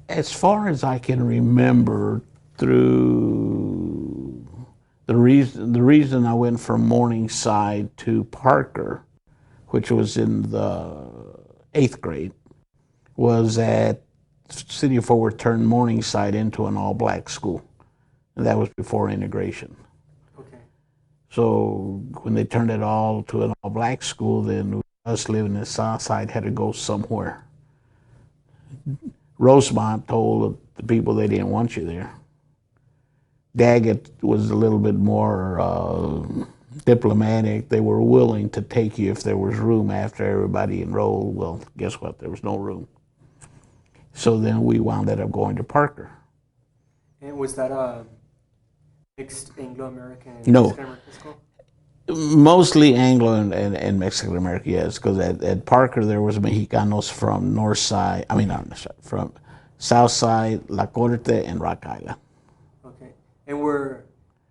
As far as I can remember, through the reason I went from Morningside to Parker, which was in the 8th grade, was that City of Fort Worth turned Morningside into an all-black school, and that was before integration. Okay. So when they turned it all to an all-black school, then us living in the South Side had to go somewhere. Rosemont told the people they didn't want you there. Daggett was a little bit more diplomatic. They were willing to take you if there was room after everybody enrolled. Well, guess what? There was no room. So then we wound up going to Parker. And was that a mixed Anglo-American and No. Mexican-American school? Mostly Anglo and Mexican American, yes, because at Parker there was Mexicanos from North Side, from South Side, La Corte, and Rock Island. Okay. And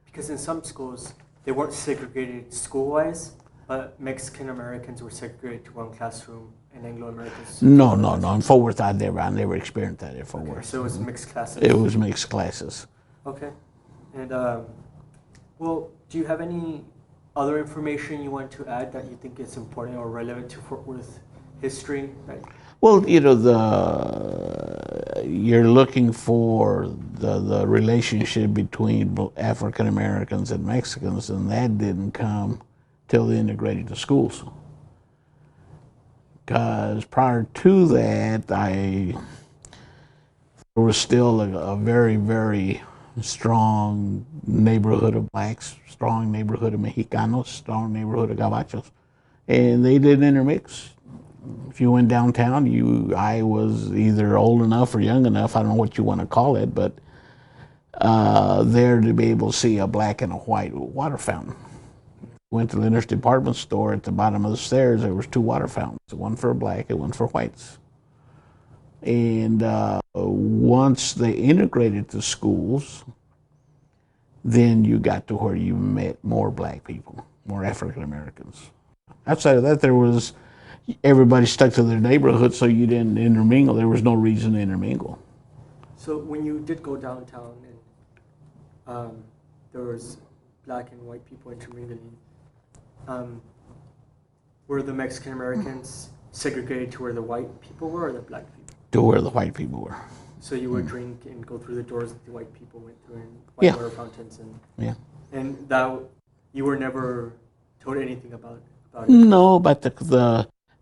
because in some schools, they weren't segregated school-wise, but Mexican-Americans were segregated to one classroom and Anglo-Americans to No. classroom. In Fort Worth, I never experienced that at Fort Worth. So it was mixed classes? It was mixed classes. Okay. And, well, do you have any other information you want to add that you think is important or relevant to Fort Worth history? Well, you're looking for the relationship between African Americans and Mexicans, and that didn't come till they integrated the schools. Because prior to that, there was still a very, very strong neighborhood of blacks, strong neighborhood of Mexicanos, strong neighborhood of Gabachos, and they didn't intermix. If you went downtown, I was either old enough or young enough, I don't know what you want to call it, but there to be able to see a black and a white water fountain. Went to the Leonard's department store. At the bottom of the stairs, there was 2 water fountains, one for black and one for whites. And once they integrated the schools, then you got to where you met more black people, more African Americans. Outside of that, everybody stuck to their neighborhood, so you didn't intermingle. There was no reason to intermingle. So when you did go downtown and there was black and white people intermingling, were the Mexican Americans segregated to where the white people were or the black people? To where the white people were. So you would drink and go through the doors that the white people went through and white water fountains and that you were never told anything about it? No, but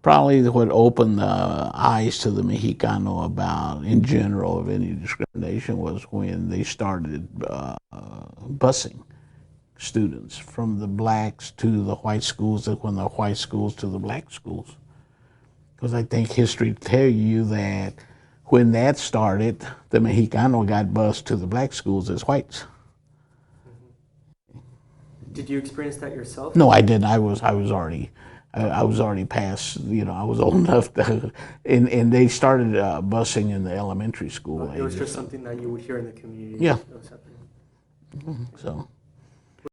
probably what opened the eyes to the Mexicano about, in general, of any discrimination was when they started busing students from the blacks to the white schools, and from the white schools to the black schools. Because I think history tell you that when that started, the Mexicano got bused to the black schools as whites. Did you experience that yourself? No, I didn't. I was already past. I was old enough to, and they started busing in the elementary school. It was just something that you would hear in the community. Yeah. That was happening. So.